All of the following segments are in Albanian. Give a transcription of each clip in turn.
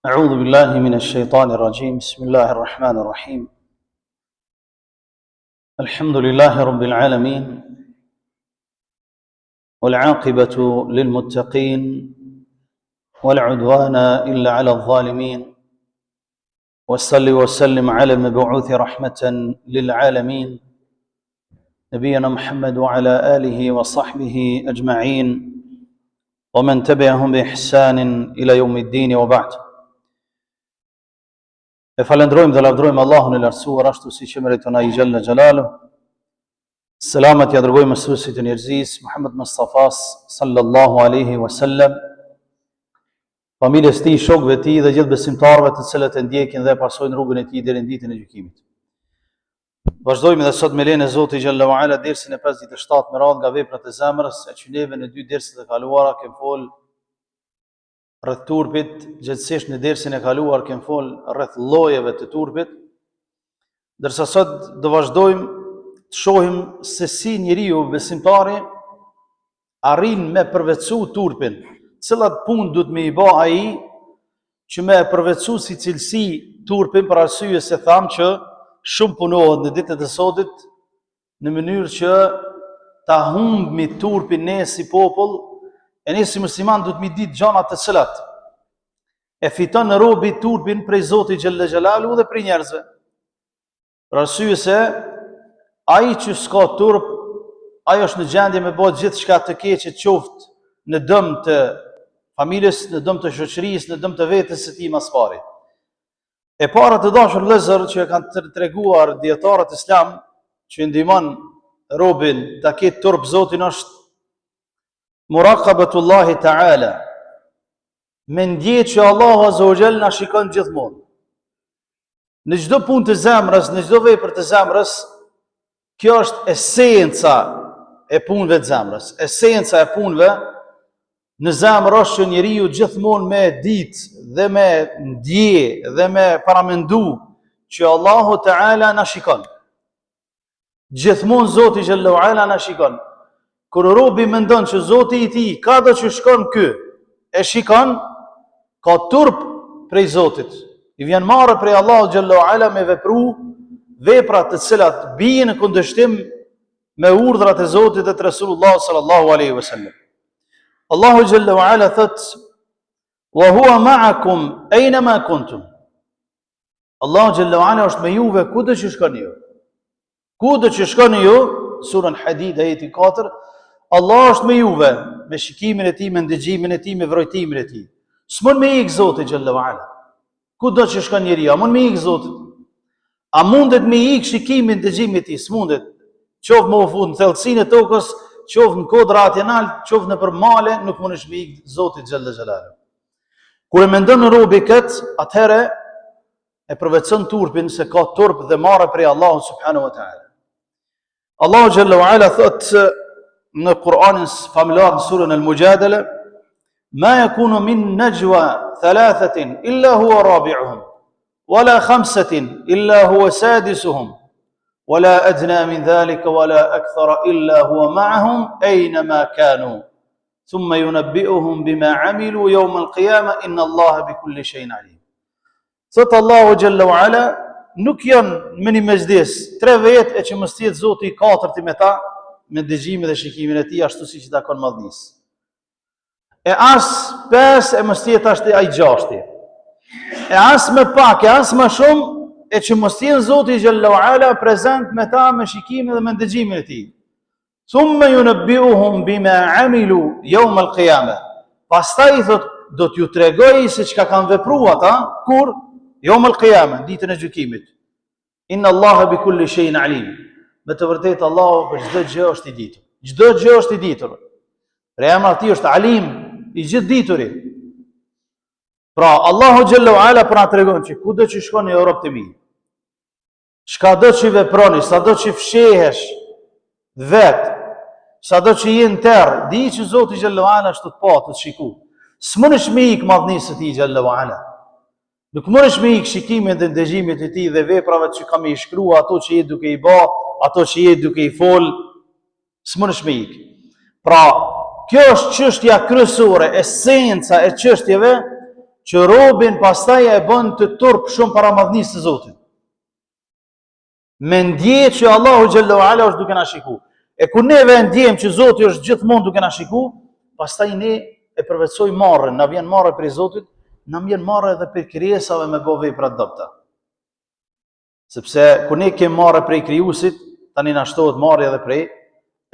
أعوذ بالله من الشيطان الرجيم بسم الله الرحمن الرحيم الحمد لله رب العالمين والعاقبة للمتقين ولا عدوان إلا على الظالمين وصل وسلم على المبعوث رحمة للعالمين نبينا محمد وعلى آله وصحبه أجمعين ومن تبعهم بإحسان إلى يوم الدين وبعد. E falendrojmë dhe lavdrojmë Allahun e lartësuar ashtu siç e meriton ai xhalla xhalalu. Selamat ja dërgojmë mësuesit e njerëzisë Muhammed Mustafas sallallahu alaihi wasallam, familjes tij, shokëve të tij dhe gjithë besimtarëve të cilët e ndjekin dhe pasojnë rrugën e tij deri në ditën e gjykimit. Vazhdojmë edhe sot me lejen e Zotit xhalla uala dersin e 57 me radhë nga veprat e zemrës, e që neve në 2 derset e kaluara kem fol rreth turpit, gjithsesi në dersin e kaluar kem fol rreth llojeve të turpit, ndërsa sot do vazhdojmë të shohim se si njeriu besimtari arrin me përvetësu turpin, cilat punë duhet me i bë ai që me përvetësu si cilësi turpin, për arsye se tham që shumë punohet në ditët e sotit në mënyrë që ta humbi turpin ne si popull. E ne si musliman duhet mi ditë gjanat të cilat e fiton në robi turpin prej Zotit xhalla xhalalu dhe prej njerëzve. Për arsye se ai që s'ka turp, ai është në gjendje me bëj gjithçka të keqe, qoftë në dëm të familjes, në dëm të shoqërisë, në dëm të vetes së tij mas pari. E para të dashur vëllezër që e kanë treguar dietarët islam që ndihmon robin ta ketë turp Zotin është muraqabatullahi ta'ala, me ndjetë që Allahu azza wa jall na shikon gjithmonë. Në çdo punë të zemrës, në çdo vepër të zemrës, kjo është esenca e punëve të zemrës. Esenca e punëve në zemër është që njeriu gjithmonë me ditë dhe me ndje dhe me paramendu që Allahu ta'ala na shikon. Gjithmonë Zoti xhallahu ala na shikon. Kur robi mendon që Zoti i tij ka do që shkon ky, e shikon, ka turp prej Zotit. I vjen marrë prej Allahu xhallahu ala me vepru vepra të cilat bien në kundërshtim me urdhrat e Zotit dhe të Resulullah sallallahu alaihi wasallam. Allahu xhallahu ala thot: "Wa huwa ma'akum aynama kuntum." Allahu xhallahu ala është me juve kudo që shkoni ju. Kudo që shkoni ju, surën Hadid ajeti 4, Allah është me juve, me shikimin e tij, me ndëgjimin e tij, me vrojtimin e tij. S'mund me ikë Zoti xhallahu ala. Kudo që shkon njeriu, a mund me ikë Zoti? A mundet me ikë shikimin, ndëgjimin e tij? S'mundet. Qoftë më ufut në thellësinë e tokës, qoftë në kodra atinal, qoftë nëpër male, nuk mundesh me ikë Zoti xhallahu ala. Kur e mendon në robi kët, atëherë e përvetson turpin se ka turp dhe marrë prej Allahut subhanahu wa taala. Allahu xhallahu ala thotë në Kur'anin familjar në surën Al-Mujadala: "Ma yakunu min najwa thalathatin illa huwa rabi'uhum, wala khamsatin illa huwa sadisuhum, wala adna min dhalika wala akthara illa huwa ma'ahum aynama kanu, thumma yunabbi'uhum bima 'amilu yawm al-qiyamah inna Allaha bikulli shay'in 'alim." Thot Allahu xhallahu ala, nuk janë me një mezdes, 3 vetë e që mos jetë Zoti i katërti me ta, me dëgjimin dhe shikimin e tij ashtu siç i takon madhnisë. E as 5 e mos jetë ashtu ai 6. E as më pak, e as më shumë e që mos jetë Zoti xhallahu ala prezant me ta, me shikimin dhe me dëgjimin e tij. Thumma yunabbi'uhum bima 'amilu yawm al-qiyamah. Pastaj thot do t'ju tregoj se çka kanë vepruar ata kur yawm al-qiyamah, ditën e gjykimit. Inna Allaha bikulli shay'in 'alim. Me të vërtetë Allahu për çdo gjë është i ditur. Çdo gjë është i ditur. Për emri i tij është Alim, i gjithë dituri. Pra Allahu xhallahu ala pra tregon që kudo që shkoni në Europë të mi, çkado që veproni, sado që fshehesh vet, sado që je në terr, di që Zoti xhallahu ala është të pa, të shiku. S'mundesh me ik madhnisë të tij xhallahu ala. Nuk mundesh me ik shikimin dhe ndëgjimin e tij dhe veprave që kam i shkruar, ato që je duke i bë, ato që je duke i fol, s'mundesh me ik. Pra, kjo është çështja kryesore, esenca e çështjeve që robin pastaj e bën të turp shumë para madhnisë të Zotit. Me ndje që Allahu xhallahu ala është duke na shiku. E ku neve ndjem që Zoti është gjithmonë duke na shiku, pastaj ne e përvetsoj marrën, na vjen marrë prej Zotit, na vjen marrë edhe për krijesave me bëj vepra të dobta. Sepse ku ne kemi marrë prej krijuesit, tani na shtohet marrë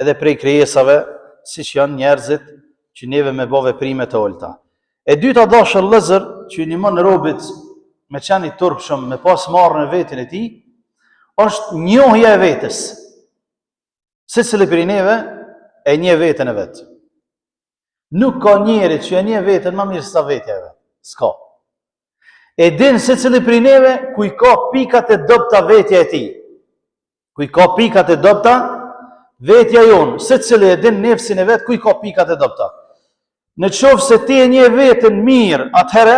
edhe prej krijesave, siç janë njerëzit që neve me bëj veprime të ulta. E dyta dashur vëllezër, që ndihmon robit me qenë i turpshëm, me pas marrën e vetin e tij, është njohja e vetes. Secili prej neve e njeh veten e vet. Nuk ka njeri që e njeh veten më mirë se sa vetja e vet. S'ka. E din secili prej neve ku i ka pikat e dobta vetja e tij. Ku i ka pikat e dobta vetja jon. Secili e din nefsin e vet ku i ka pikat e dobta. Në qoftë se ti e njeh veten mirë, atëherë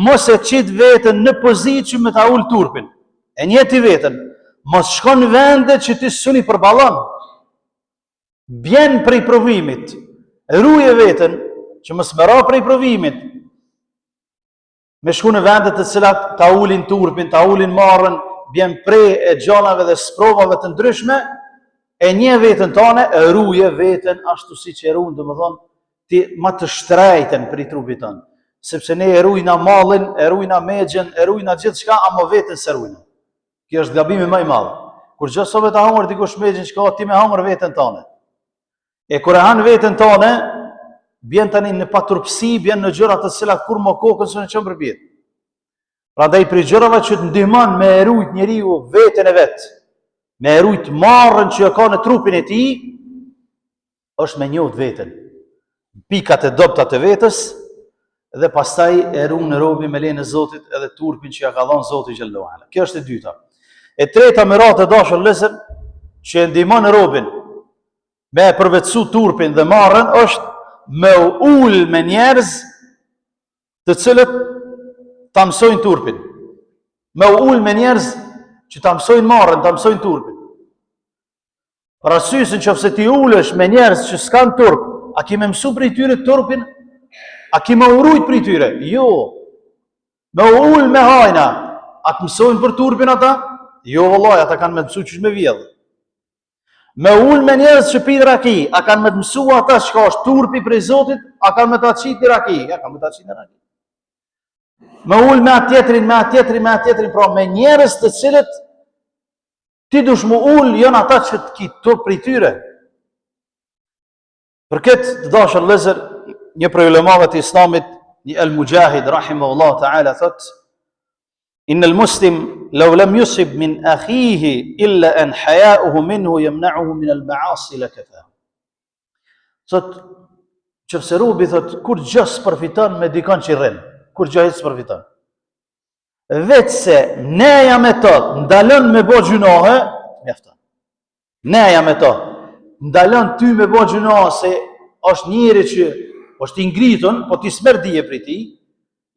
mos e qit veten në pozitë që me ta ul turpin. E njeh ti veten, mos shkon në vende që ti suni përballon. Bjen prej provimit. Ruje veten që mos më ra prej provimit. Me shku në vendet të cilat ta ulin turpin, ta ulin marrën, bjen prej e gjallave dhe sprovave të ndryshme, e njeh veten tane, e ruje veten ashtu siç e ruan, domethënë ti më të shtrejten për i trupit tënë. Sepse ne e rujna mallin, e rujna mexhen, e rujna gjithçka, ama veten se rujna. Kjo është gabimi më i madh. Kur gjasove ta humbër dikush mexhen çka, ti më humbër veten tënde. E kur e han veten tënde, bjen tani në paturpsi, bjen në gjëra të cilat kur më kokën s'e çon për bjet. Prandaj për gjërave që të ndihmon me e rujt njeriu veten e vet, me e rujt marrën që ka në trupin e tij, është me njohur veten. Pikat e dobta të vetës dhe pastaj e ruan në robi me lejen e Zotit edhe turpin që ja ka dhënë Zoti xhallahu ala. Kjo është e dyta. E treta me radhë të dashur vëllezër, që e ndihmon robin me e përvetësu turpin dhe marrën, është me ul me njerëz të cilët ta mësojnë turpin. Me ul me njerëz që ta mësojnë marrën, ta mësojnë turpin. Për arsye se nëse ti ulesh me njerëz që s'kan turp, a ki me mësu prej tyre turpin? A ki me urujt prej tyre? Jo. Me ull me hajna, a të mësojnë për turpin ata? Jo, vëllaj, ata kanë me mësu që me vjedhë. Me ull me njerëz që pin raki, a kanë me të mësu ata që ka është turpi prej Zotit, a kanë me ta qitë një raki? Ja, kanë me ta qitë një raki. Me ull me atë tjetrin, pra me njerëz të cilët ti dush mu ull, jënë ata që të ki turp prej tyre. Për këtë të dashur vëllezër, një prej ulemave të Islamit, një al-Mujahid rahimahullah ta'ala thot: "Inna al-muslim law lam yusib min akhihi illa an haya'uhu minhu yamna'uhu min al-ma'asi lakafa." Thot, nëse robi thot kur gjë s'përfiton me dikon që rrin, kur gjë hiç s'përfiton. Vetëse neja me to ndalon me bë gjunohe, mjafton. Neja me to ndalon ty me bë gjunohe se është njëri që është i ngritun, po ti s'merr dije prej tij,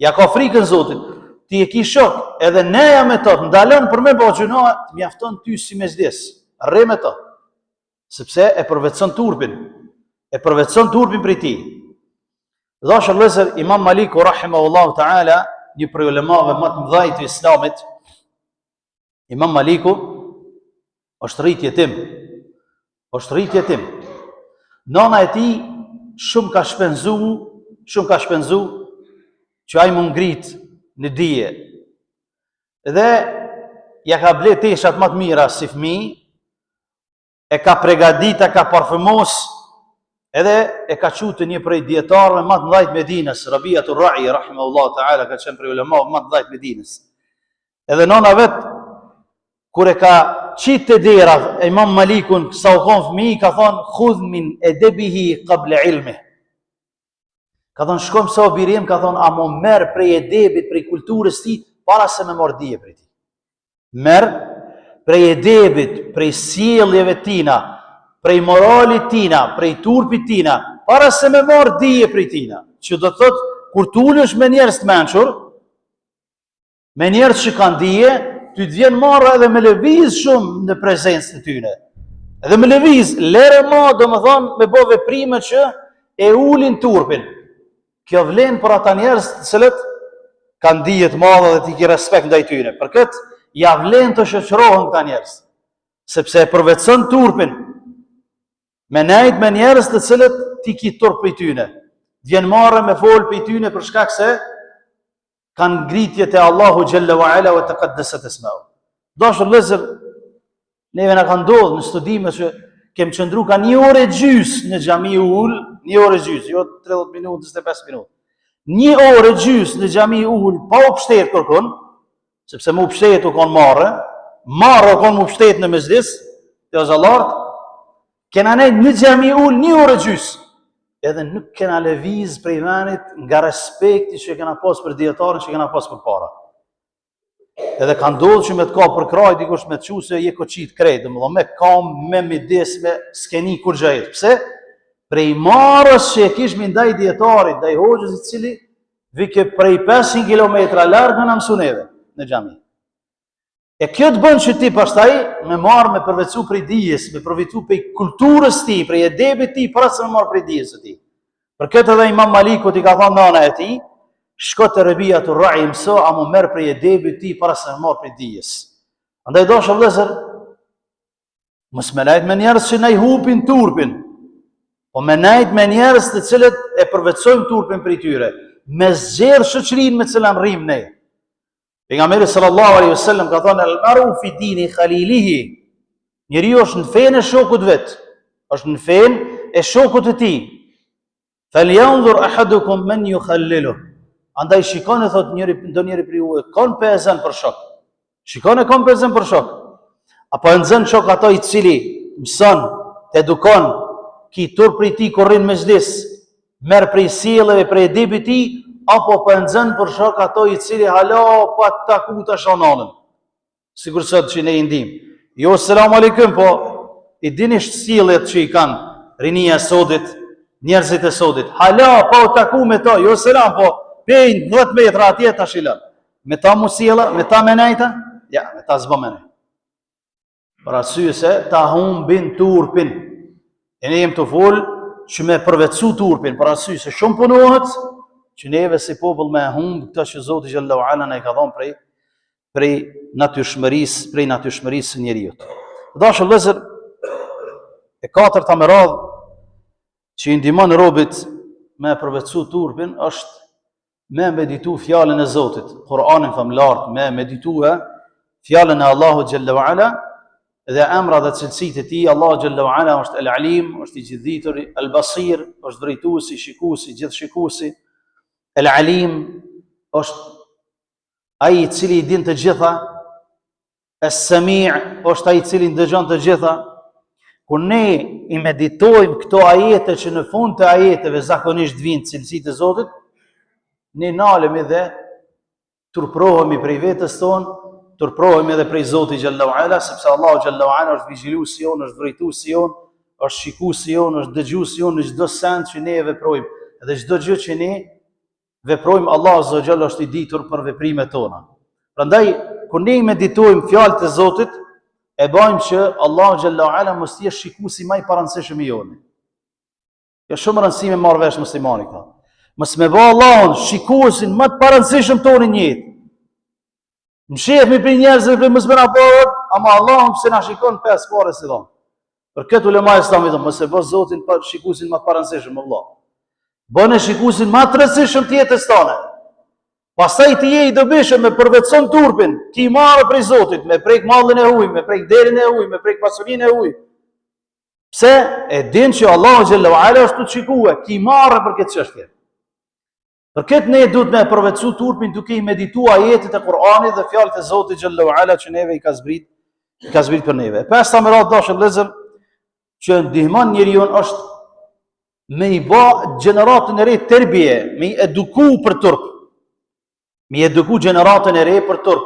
ja ka frikën Zotit, ti e ki shok, edhe neja me to ndalon për me bë gjunohe, mjafton ty si me zdes, rre me to, sepse e përvetson turpin, prej tij. Dashur vëllezër, Imam Maliku rahimahullahu ta'ala, një prej ulemave më të mëdhenj të Islamit, Imam Maliku është rrit jetim. Nana e tij shumë ka shpenzu që ai mund ngrit në dije. Dhe ja ka ble teshat më të mira si fëmijë, e ka përgatitur, ka parfumos, edhe e ka qutë një prej dietarëve më të mëdhenj të Medinës, Rabiatur Ra'i rahimahullahu ta'ala, ka qenë prej ulemave më të mëdhenj të Medinës. Edhe nana vet kur e ka qitë të dera Imam Malikun, sa u konë fëmijë, ka thonë, khudh min edebihi qabla ilmih. Ka thonë, shkom sa o birim, ka thonë, a mo merë prej edebit, prej kulturës ti, para se me marrë dije prej ti. Merë prej edebit, prej sjelljeve tina, prej moralit tina, prej turpit tina, para se me marrë dije prej tina. Që do të thotë, kur t'ulesh me njerëz të mençur, me njerëz që kanë dije, ty të vjen marrë edhe me lëviz shumë në prezencë të tyne. Edhe me lëviz, lere ma, do më thonë, me bo veprime që e ulin turpin. Kjo vlen për ata njerëz të cilët kanë dije të madhe dhe ti ke respekt ndaj tyre. Për këtë ja vlen të shoqërohen këta njerëz, sepse e përvetson turpin me nejt me njerëz të cilët ti ki turp për tyne. Vjen marrë me fol për tyne për shkak se kanë ngritje te Allahu xhalla wa ala wa taqaddasat isma'u. Dashur vëllezër, neve na ka ndodhur në studime që kem qëndru ka 1 orë e gjys në xhami ul, 1 orë e gjys, jo 30 minutë, 25 minutë. 1 orë e gjys në xhami ul pa u pështet kërkon, sepse më u pështet u kon marrë u kon më pështet në mezhlis, te xhallart, kena nejt në xhami ul 1 orë e gjys. Edhe nuk kena lëviz prej venit nga respekti që kena pas për dietarën që kena pas për para. Edhe ka ndodhur që me të ka për kraj dikush me të qu se je koqit krejt, domethënë me kam, me midis, me skeni kur gjajt. Pse? Prej marrës që e kish me ndaj dietarit, ndaj hoxhës i cili vike prej 500 kilometra larg në mësuneve në xhami. E kjo të bën që ti pastaj me marrë me përvecu prej dijes, me përfitu prej kulturës ti, prej edebit ti, para se me marrë prej dijes ti. Për këtë edhe Imam Maliku ti ka thënë nana e tij, shko të rëbia të rrai mëso, a mu merë prej edebit ti para se me marrë prej dijes. Andaj dashur vëllezër, mos me nejt me njerëz që ne i hupin turpin, po me nejt me njerëz të cilët e përvetsojmë turpin prej tyre, me zgjerë shoqërinë me cilën rrim ne. Pejgamberi sallallahu alaihi wasallam ka thënë al-mar'u fi dini khalilihi. Njeriu është në fenë e shokut vet, është në fenë e shokut të tij. Falyanzur ahadukum man yukhallilu. Andaj shikoni thot ndonjëri prej juve, kon pezën për shok. Shikoni kon pezën për shok. Apo e nxën shok ato i cili mëson, të edukon, ki turp prej tij korrin mezhlis, merr prej sjelljeve, prej edebit tij, apo po e nxën për shok ato i cili hala pa taku ta shononën. Sigur sot që ne i ndim. Jo selam aleikum, po i dini sjelljet që i kanë rinia e sodit, njerëzit e sodit. Hala pa u taku me to, jo selam, po pejnë 10 metra atje ta shilën. Me ta musjela, me ta menajta? Ja, me ta zbë menaj. Për arsye se ta humbin turpin. E ne jem të folë që me përvecu turpin, për arsye se shumë punohet, që neve si popull me humb këta që Zoti xhallahu ala na i ka dhënë prej natyrshmërisë së njeriut. Dashur vëllezër, e katërta me radhë që i ndihmon robit me përvecu turpin është me meditu fjalën e Zotit, Kur'anin famlar, me meditu fjalën e Allahut xhallahu ala dhe emra dhe cilësitë e tij. Allahu xhallahu ala është el-alim, është i gjithditur, el-basir, është drejtuesi, shikuesi, gjithshikuesi. El-alim është ai i cili i din të gjitha. Es-sami' është ai i cili ndëgjon të gjitha. Kur ne i meditojmë këto ajete që në fund të ajeteve zakonisht vijnë cilësitë e Zotit, ne nalemi dhe turprohemi prej vetës tonë, turprohemi edhe prej Zotit xhallahu ala, sepse Allahu xhallahu ala është vigjiluesi jon, është drejtuesi jon, është shikuesi jon, është dëgjuesi jon në çdo send që ne veprojmë. Dhe çdo gjë që ne veprojmë, Allahu azza wa jalla është i ditur për veprimet tona. Prandaj kur ne meditojmë fjalët e Zotit, e bëjmë që Allahu xhallahu ala mos të jetë shikuesi më i parancishëm i jonë. Kjo shumë rëndësi me marrë vesh muslimani ka. Mos me bë Allahun shikuesin më të parancishëm tonë në jetë. Më shihemi për njerëzve për mos bëra porë, ama Allahun pse na shikon 5 parë si dhon. Për këtë ulema islami thonë, mos e bë Zotin pa shikuesin më të parancishëm Allah. Bëne shikuesin më të rëndësishëm të jetës tonë. Pastaj ti je i dobishëm me përvetson turpin, ti marrë prej Zotit, me prek mallin e huaj, me prek derën e huaj, me prek pasurinë e huaj. Pse? E din që Allahu xhallahu ala është të shikuar, ti marrë për këtë çështje. Për këtë ne duhet me përvetsu turpin duke i medituar ajetet e Kur'anit dhe fjalët e Zotit xhallahu ala që neve i ka zbrit për neve. Pesta me radhë dashur vëllezër që ndihmon njeriu është me i bë gjeneratën e re terbie, me i eduku për turp. Me i eduku gjeneratën e re për turp.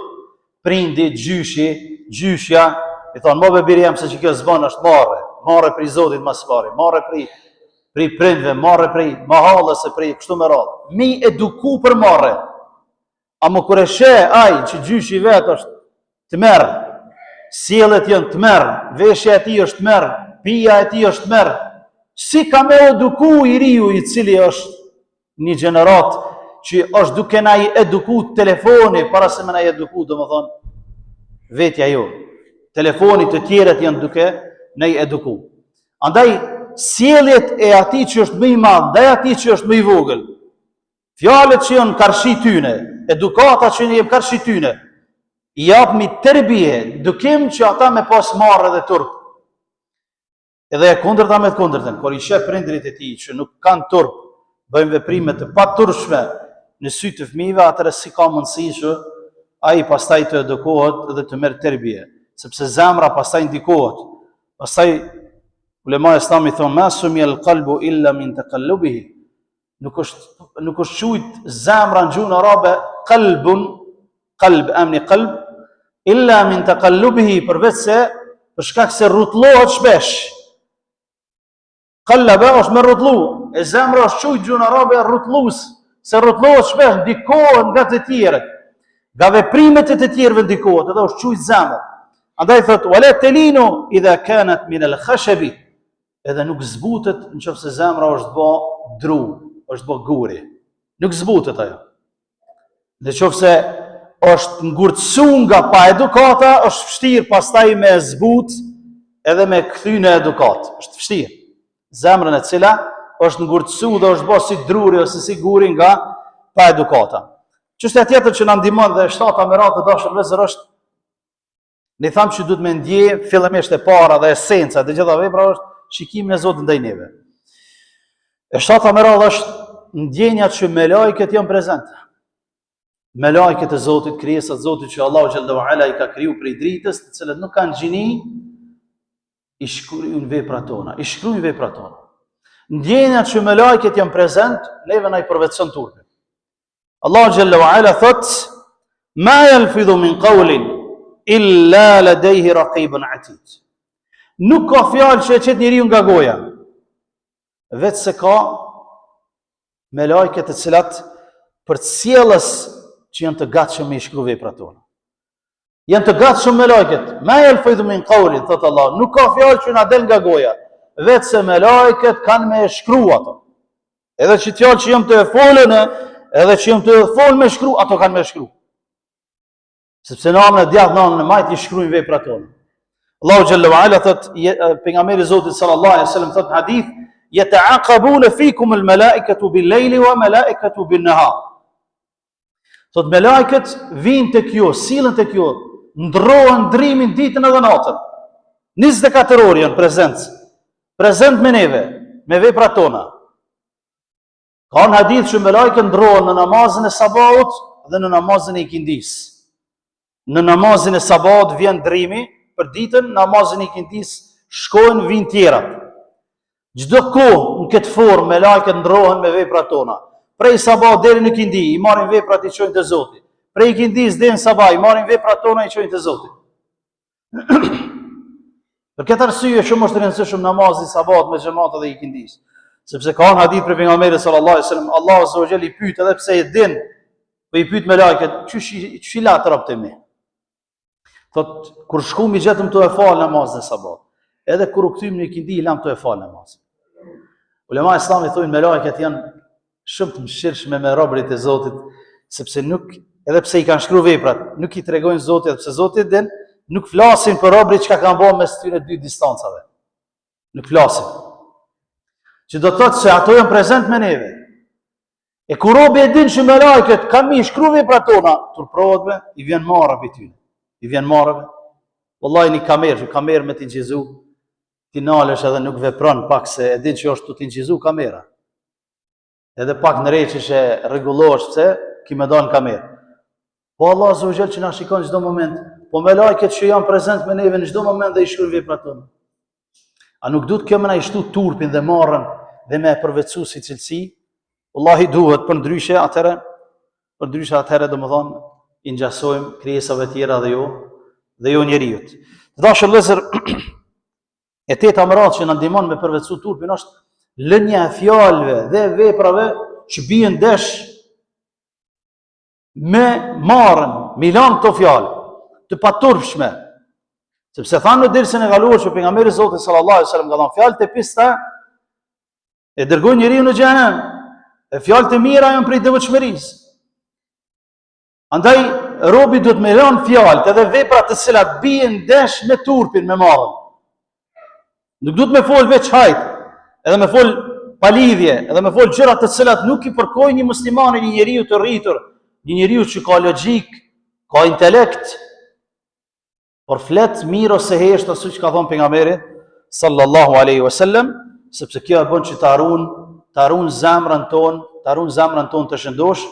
Prindi, gjyshja, i thonë, mo bebiri jam se që kjo zbon është marrë prej Zotit mas pari, marrë prej prindve, marrë prej mahallës e prej kështu me radhë. Mi eduku për marrë. A më kure aj që gjyshi vetë është të merë, sjelljet janë të merë, veshja e ti është të merë, pija e ti është të merë, si ka me eduku i riu i cili është një gjenerat që është duke na i eduku telefoni para se me na i eduku, domethënë vetja jo. Telefoni të tjerët janë duke na i eduku. Andaj sjelljet e atij që është më i madh, ndaj atij që është më i vogël. Fjalët që janë karshi tyne, edukata që janë karshi tyne, i japmi terbije, dukim që ata me pas marrë dhe turp. Edhe e kundërta me të kundërtën, kur i sheh prindrit e tij që nuk kanë turp, bëjnë veprime të paturshme në sy të fëmijëve, atëherë si ka mundësi që ai pastaj të edukohet dhe të merr terbije, sepse zemra pastaj ndikohet. Pastaj ulema e Islamit thonë ma sumi al-qalbu illa min taqallubihi. Nuk është quajt zemra në gjuhën arabe qalbun, qalb, emni qalb, illa min taqallubihi, përveç se për shkak se rrotullohet shpesh. Qallaba është me rrotullu, e zemra është quajt gjuhën arabe rrotullues, se rrotullohet shpesh, ndikohet nga të tjerët, nga veprimet e të tjerëve ndikohet, edhe është quajt zemër. Andaj thot wala talinu idha kanat min al-khashabi, edhe nuk zbutet nëse zemra është bë dru, është bë guri. Nuk zbutet ajo. Nëse është ngurtësu nga pa edukata, është vështirë pastaj me zbut edhe me kthy në edukat. Është vështirë. Zemrën e cila është ngurtësu dhe është bë si druri ose si guri nga pa edukata. Çështja tjetër që na ndihmon dhe shtata me radhë të dashur vëllezër është, ne thamë që duhet me ndje fillimisht e para dhe esenca të gjitha vepra është shikimin e Zotit ndaj neve. E shtata me radhë është ndjenja që me lajket janë prezente. Me lajket e Zotit, krijesat e Zotit që Allahu xhallahu ala i ka kriju prej dritës, të cilët nuk kanë gjini, i shkruajnë veprat tona, i shkruajnë veprat tona. Ndjenja që me lajket janë prezent, neve na i përvetson turpin. Allahu xhallahu ala thot: "Ma yalfidhu min qawlin illa ladayhi raqibun atid." Nuk ka fjalë që e qet njeriu nga goja, vetë se ka me lajket të cilat për të sjellës që janë të gatshëm me i shkruaj veprat tona. Janë të gatshëm me lajket. Ma yalfidhu min qawlin, thot Allah, nuk ka fjalë që na del nga goja, vetë se me lajket kanë me shkruaj ato. Edhe që fjalë që jam të folën, edhe që jam të folën me shkruaj, ato kanë me shkruaj. Sepse në anën e djathtë, në anën e majtë i shkruajnë veprat tona. Allahu xhallahu ala thot, pejgamberi Zotit sallallahu alaihi wasallam thot në hadith, yata'aqabuna fikum al-mala'ikatu bil-layli wa mala'ikatu bin-nahar. Thot me lajket vinë tek ju, sillen tek ju, ndrohen ndrimin ditën edhe natën. 24 orë janë prezent me neve, me veprat tona. Ka në hadith që me lajket ndrohen në namazin e sabahut dhe në namazin e ikindis. Në namazin e sabahut vjen ndrimi për ditën, namazin e ikindis shkojnë vinë tjerat. Çdo kohë në këtë formë me lajket ndrohen me veprat tona. Prej sabah deri në ikindi i marrin veprat i çojnë te Zoti. Prej ikindis deri në sabah i marrin veprat tona i çojnë te Zoti. Për këtë arsye shumë është e rëndësishëm namazi i sabahut me xhamat dhe ikindis. Sepse ka një hadith për pejgamberin sallallahu alaihi wasallam, Allahu azza wa jalla i pyet edhe pse e din, po i pyet me lajket, çish i la trapte me. Thot, kur shkum i gjetëm të e falë namazin e sabat, edhe kur u kthym në ikindi i lam të e falë namazin. Ulema e Islamit thonë me lajket janë shumë të mëshirshme me robërit e Zotit, sepse nuk, edhe pse i kanë shkruar veprat, nuk i tregojnë Zotit, edhe pse Zoti din, nuk flasin për robërit çka kanë bërë mes tyre dy distancave. Nuk flasin. Që do të thotë se ato janë prezent me neve. E kur robi e din që me lajket kanë mi shkruar veprat tona, turprohet me, i vjen marrë për ty. I vjen marrë. Wallahi një kamerë me t'i nxizu, ti nalesh edhe nuk vepron pak se e din që është t'i nxizu kamera. Edhe pak në reqesh e rregullohesh pse ki më don kamerë. Po Allah azza wa jall që na shikon çdo moment, po me lajket që janë prezent me neve në çdo moment dhe i shkruajnë veprat tona. A nuk duhet kjo më na i shtu turpin dhe marrën dhe me përvetësu si cilësi? Wallahi duhet, për ndryshe atëherë domethënë i ngjasojmë krijesave tjera dhe jo njeriu. Të dashur vëllezër, e teta më radh që na ndihmon me përvetësu turpin është lënia e fjalëve dhe veprave që bien desh me marrën, milan këto fjalë të paturpshme. Sepse thanë në dersën e kaluar që pejgamberi Zotit sallallahu alaihi wasallam ka thënë fjalët e pista e dërgojnë njeriu në xhenem. E fjalët e mira janë prej devotshmërisë. Andaj robi duhet me lënë fjalët edhe veprat të cilat bien ndesh me turpin me marrën. Nuk duhet me fol veç hajt, edhe me fol palidhje, edhe me fol gjëra të cilat nuk i përkojnë një muslimani, një njeriu të rritur, një njeriu që ka logjik, ka intelekt, por flet mirë ose hesht, ashtu që ka thënë pejgamberi sallallahu alaihi wasallam, sepse kjo e bën që të harun zemrën tonë të shëndosh.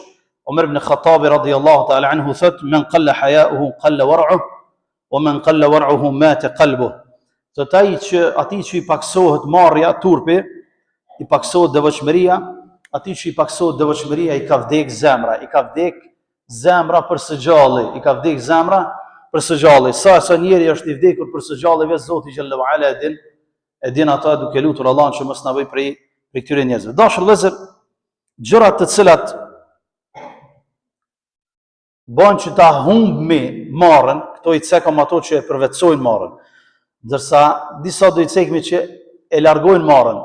Omer ibn Khattabi radhiyallahu ta'ala anhu thot: "Men qalla haya'uhu qalla war'uhu, wa man qalla war'uhu mata qalbuhu." Thot ai që atij që i paksohet marrja, turpi, i paksohet devotshmëria, atij që i paksohet devotshmëria i ka vdek zemra, për së gjalli, Sa njeri është i vdekur për së gjalli, vetë Zoti xhallahu ala e din ata, duke lutur Allahun që mos na bëj prej këtyre njerëzve. Dashur vëllezër, gjërat të cilat bën që ta humbmi marrën, këto i cekëm ato që e përvetsojnë marrën, ndërsa disa do i cekmi që e largojnë marrën.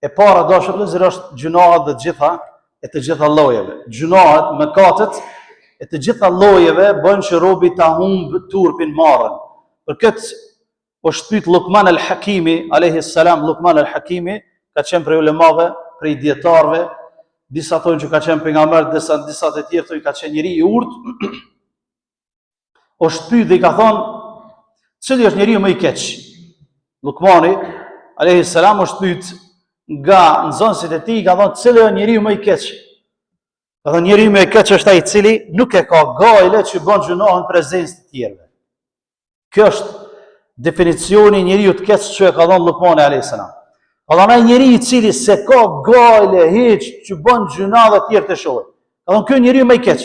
E para, dashur vëllezër, është gjunahet dhe të gjitha llojeve. Gjunahet, mëkatet e të gjitha llojeve bën që robi ta humb turpin marrën. Për këtë po shtyt Luqman al-Hakimi alayhi salam. Luqman al-Hakimi ka qenë prej ulemave, prej dietarëve, disa thonë që ka qenë pejgamber, disa të tjerë thonë ka qenë njeri i urtë. O shtyt dhe i ka thonë, cili është njeriu më i keq? Luqmani alayhi salam o shtyt nga nxënësit e tij, ka thonë, cili është njeriu më i keq? Ka thonë, njeriu më i keq është ai i cili nuk e ka gajle që bën gjunoh në prezencë të tjerëve. Kjo është definicioni i njeriu të keq që e ka dhënë Luqmani alayhis salam. Ka thonë, ai njeriu i cili se ka gajle hiç që bën gjuna të tjerë të shohë. Ka thonë, ky njeriu më i keq.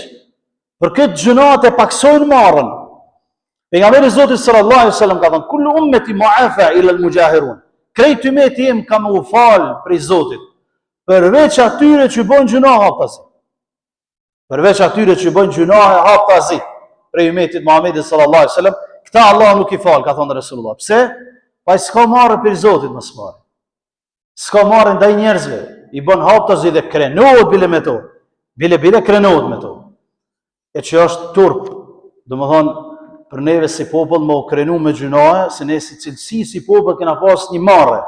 Për këtë gjunat e paksojnë marrën. Pejgamberi Zotit sallallahu alaihi wasallam ka thënë, kullu ummati mu'afa ila al-mujahirun. Krejt ymeti im kam u fal prej Zotit, përveç atyre që bën gjuna haptazi. Përveç atyre që bën gjuna haptazi prej ymetit Muhamedit sallallahu alaihi wasallam, këta Allah nuk i fal, ka thënë Resulullah. Pse? Pa i s'ka marrë për Zotit mos marrë. S'ka marrë ndaj njerëzve, i bën haptazi dhe krenohet bile me to. Bile krenohet me to. E që është turp, domethënë për neve si popull më u krenu me gjunaje, se ne si cilësi si popull kena pas një marrë.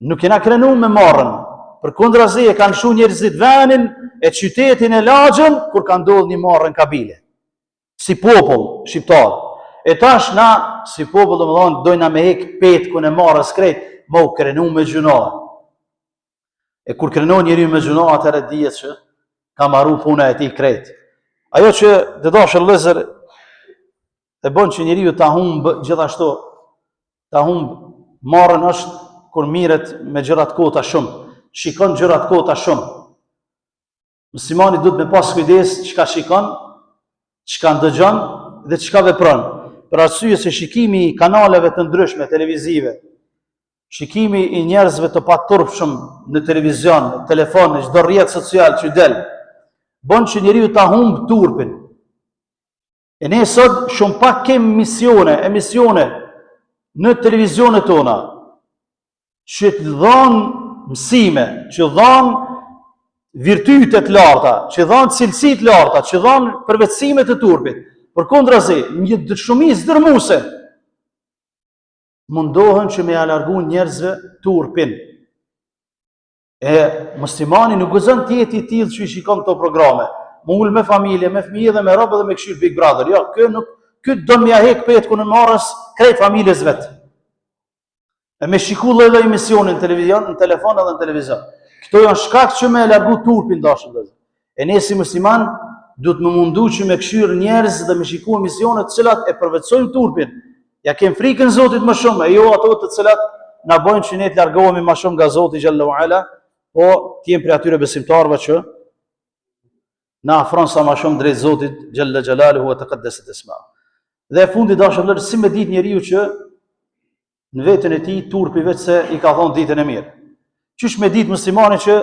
Nuk kena krenu me marrën. Për kundrazi e kanë shu njerëzit venin e qytetin e lagjën, kur kanë ndodhur një marrë në kabile. Si popull shqiptar. E tash na, si popull domethënë, dojna me hek petkun e marrës krejt, më u krenu me gjunaje. E kur krenon njeriu me gjunaje, atëherë dihet që ka marru puna e tij krejt. Ajo që të dashur vëllezër e bën që njeriu ta humb gjithashtu, ta humb marrën është kur mirret me gjëra të kota shumë, shikon gjëra të kota shumë. Muslimani duhet me pas kujdes çka shikon, çka ndëgjon dhe çka vepron. Për arsye se shikimi i kanaleve të ndryshme televizive, shikimi i njerëzve të paturpshëm në televizion, në telefon, në çdo rrjet social që del, bën që njeriu ta humb turpin. E ne sot shumë pak kemi emisione në televizionet tona që të dhanë mësime, që dhanë virtytet larta, që dhanë cilësit larta, që dhanë përvetësime të turpit. Përkundrazi, një shumicë dërmuese mundohen që me alargu njerëzve turpin. E muslimani nuk gëzon të jetë i tillë që i shikon këto programe. Më ul me familje, me fëmijë dhe me robë dhe me këshir Big Brother. Jo, ky do m'ja hek petkun e marrës krejt familjes vet. E me shiku lloj emisionin në televizion, në telefon edhe në televizion. Këto janë shkak që me largu turpin dashur vëllezër. E ne si musliman duhet më mundu që me këshir njerëz dhe me shiku emisione të cilat e përvetsojnë turpin. Ja kem frikën Zotit më shumë, e jo ato të cilat na bojnë që ne të largohemi më shumë nga Zoti xhallahu ala, po të jemi prej atyre besimtarëve që na afron sa më shumë drejt Zotit xhalla xhalaluhu wa taqaddasat isma'u. Dhe fundi dashur vëllezër, si me ditë njeriu që në veten e tij turpi vetë se i ka thonë ditën e mirë. Qysh me ditë muslimani që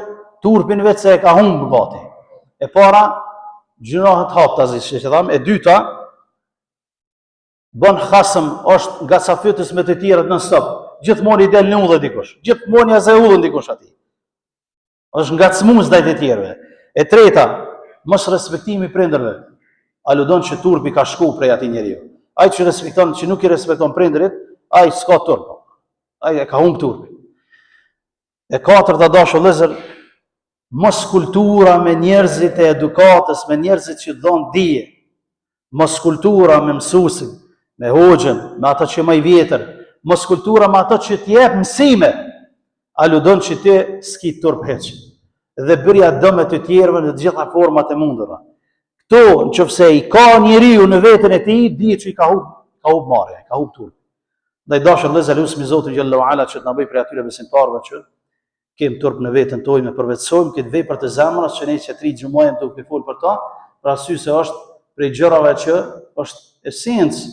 turpin vetë se e ka humbë gati. E para, gjunohet haptazi, që tham, e dyta, bën hasëm, është nga sa fytës me të tjerët në stop. Gjithmonë i del në udhë dikush. Gjithmonë ja ze udhën dikush atij. Është ngacmues ndaj të tjerëve. E treta, mos respektimi prindërve. Aludon që turpi ka shku prej atij njeriu. Ai që respekton, që nuk i respekton prindërit, ai s'ka turp. Ai e ka humb turpin. E katërta dashur vëllezër, mos kultura me njerëzit e edukatës, me njerëzit që dhon dije. Mos kultura me mësuesin, me hoxhën, me ata që më i vjetër, mos kultura me ata që t'jep mësime. Aludon që ti s'ki turp heq. Dhe bërja dëme të tjerëve në të gjitha format e mundura. Këto, nëse i ka njeriu në veten e tij, dihet që i ka humb marrja, ka humb turp. Ndaj dashur vëllezër, lutemi Zotin xhallahu ala që të na bëj prej atyre besimtarëve që kem turp në veten tonë, me përvetsojmë këtë vepër të zemrës që ne që 3 xhumojmë të fol për ta, për arsye se është prej gjërave që është esencë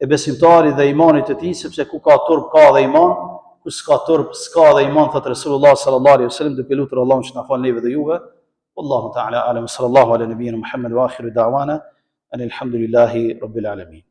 e besimtarit dhe imanit të tij, sepse ku ka turp ka dhe iman, ku s'ka turp s'ka dhe iman, thot Resulullah sallallahu alaihi wasallam, duke lutur Allahun që na fal neve dhe juve. Wallahu ta'ala alam, sallallahu ala nabiyyina Muhammad wa akhiru da'wana alhamdulillahi rabbil alamin.